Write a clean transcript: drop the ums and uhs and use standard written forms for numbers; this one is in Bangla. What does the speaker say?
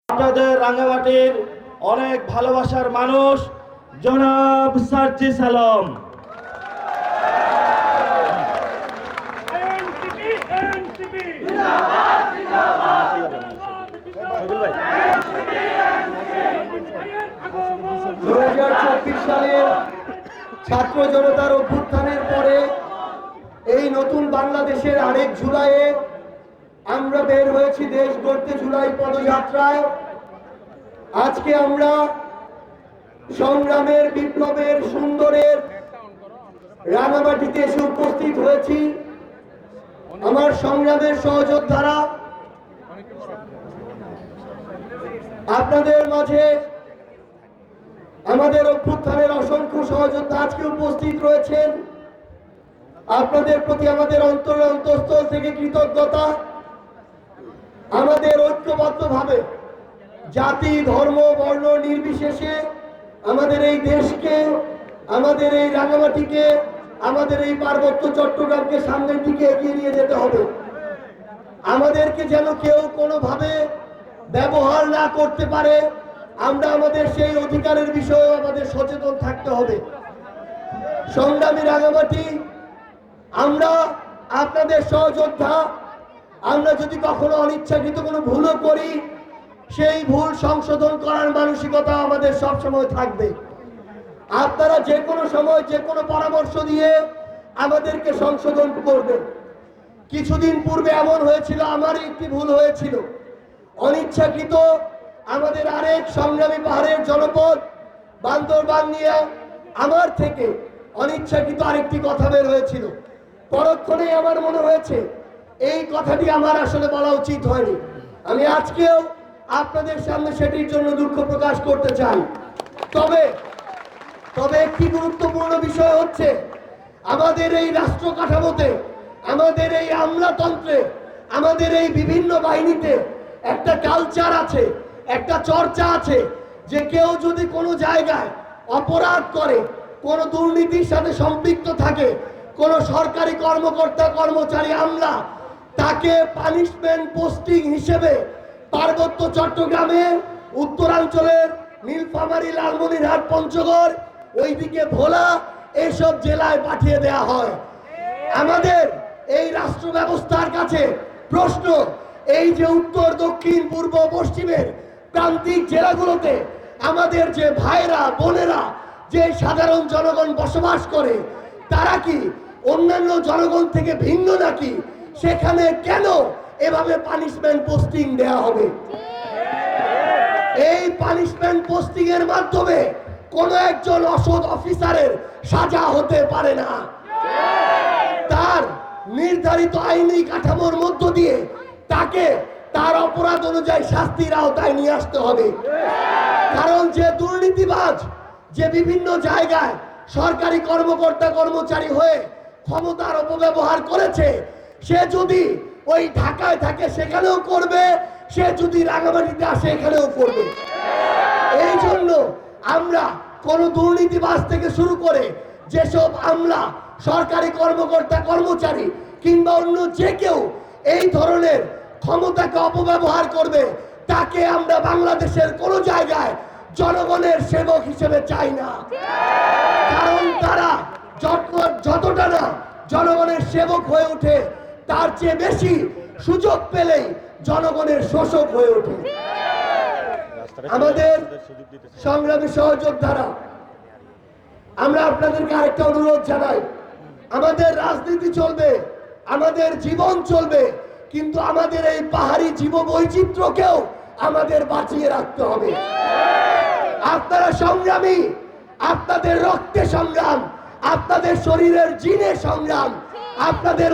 আপনাদের রাঙ্গামাটির অনেক ভালোবাসার মানুষ জনাব সার্জিস আলম। সালের ছাত্র জনতার অভ্যুত্থানের পরে এই নতুন বাংলাদেশের আরেক জুলাইয়ে আমরা বের হয়েছি দেশ গড়তে জুলাই পদযাত্রায়। আজকে আমরা সংগ্রামের বিপ্লবের সুন্দরের রাঙামাটিতে এসে উপস্থিত হয়েছি। আমার সংগ্রামের সহযোদ্ধারা আপনাদের মাঝে, আমাদের অভ্যুত্থানের অসংখ্য সহযোদ্ধা আজকে উপস্থিত রয়েছেন। আপনাদের প্রতি আমাদের অন্তরের অন্তঃস্থল থেকে কৃতজ্ঞতা। আমাদের ঐক্যবদ্ধভাবে জাতি ধর্ম বর্ণ নির্বিশেষে আমাদের এই দেশকে, আমাদের এই রাঙামাটিকে, আমাদের এই পার্বত্য চট্টগ্রামকে সামনের দিকে এগিয়ে নিয়ে যেতে হবে। আমাদেরকে যেন কেউ কোনোভাবে ব্যবহার না করতে পারে, আমরা আমাদের সেই অধিকারের বিষয়ে আমাদের সচেতন থাকতে হবে। সংগ্রামী রাঙামাটি, আমরা আপনাদের সহযোদ্ধা। আমরা যদি কখনো অনিচ্ছাকৃত কোনো ভুলও করি, সেই ভুল সংশোধন করার মানসিকতা আমাদের সবসময় থাকবে। আপনারা যে কোনো সময় যে কোনো পরামর্শ দিয়ে আমাদেরকে সংশোধন করবেন। কিছুদিন পূর্বে এমন হয়েছিল, আমারই একটি ভুল হয়েছিল। অনিচ্ছাকৃত আমাদের আরেক সংগ্রামী পাহাড়ের জনপদ বান্দরবান নিয়ে আমার থেকে অনিচ্ছাকৃত আরেকটি কথা বের হয়েছিল। পরক্ষণে আমার মনে হয়েছে এই কথাটি আমার আসলে বলা উচিত হয়নি। আমি আজকেও আপনাদের সামনে সেটির জন্য দুঃখ প্রকাশ করতে চাই। তবে একটি গুরুত্বপূর্ণ বিষয় হচ্ছে, আমাদের এই রাষ্ট্র কাঠামোতে, আমাদের এই আমলাতন্ত্রে, আমাদের এই বিভিন্ন বাহিনীতে একটা কালচার আছে, একটা চর্চা আছে যে কেউ যদি কোনো জায়গায় অপরাধ করে, কোনো দুর্নীতির সাথে সম্পৃক্ত থাকে, কোনো সরকারি কর্মকর্তা কর্মচারী আমলা, তাকে পানিশমেন্ট পোস্টিং হিসেবে পার্বত্য চট্টগ্রামে, উত্তরাঞ্চলের নীলফামারী, লালমনিরহাট, পঞ্চগড়, ওইদিকে ভোলা, এইসব জেলায় পাঠিয়ে দেয়া হয়। আমাদের এই রাষ্ট্র ব্যবস্থার কাছে প্রশ্ন, এই যে উত্তর দক্ষিণ পূর্ব পশ্চিমের প্রান্তিক জেলাগুলোতে আমাদের যে ভাইরা বোনেরা, যে সাধারণ জনগণ বসবাস করে, তারা কি অন্যান্য জনগণ থেকে ভিন্ন নাকি? সেখানে কেন এভাবে পানিশমেন্ট পোস্টিং দেয়া হবে? এই পানিশমেন্ট পোস্টিং এর মাধ্যমে কোন একজন অসৎ অফিসারের সাজা হতে পারে না। তার নির্ধারিত আইনি কাঠামোর মধ্য দিয়ে তাকে তার অপরাধ অনুযায়ী শাস্তির আওতায় নিয়ে আসতে হবে। কারণ যে দুর্নীতিবাজ, যে বিভিন্ন জায়গায় সরকারি কর্মকর্তা কর্মচারী হয়ে ক্ষমতার অপব্যবহার করেছে, সে যদি ওই ঢাকায় থাকে সেখানেও করবে, সে যদি রাঙামাটিতে আসে এখানেও করবে। এই জন্য আমরা কোন দুর্নীতিবাজ থেকে শুরু করে যেসব আমলা, সরকারি কর্মকর্তা কর্মচারী কিংবা অন্য যে কেউ এই ধরনের ক্ষমতাকে অপব্যবহার করবে, তাকে আমরা বাংলাদেশের কোন জায়গায় জনগণের সেবক হিসেবে চাই না। কারণ তারা যতটা না জনগণের সেবক হয়ে ওঠে, তার চেয়ে বেশি সুযোগ পেলেই জনগণের শোষক হয়ে ওঠে। আমাদের সংগ্রামী সহযোদ্ধারা, আমরা আপনাদেরকে আরেকটা অনুরোধ জানাই, আমাদের রাজনীতি চলবে, আমাদের জীবন চলবে, কিন্তু আমাদের এই পাহাড়ি জীববৈচিত্র্যকেও আমাদের বাঁচিয়ে রাখতে হবে। আপনারা সংগ্রামী, আপনাদের রক্তে সংগ্রাম, আপনাদের শরীরের জিনে সংগ্রাম, আপনাদের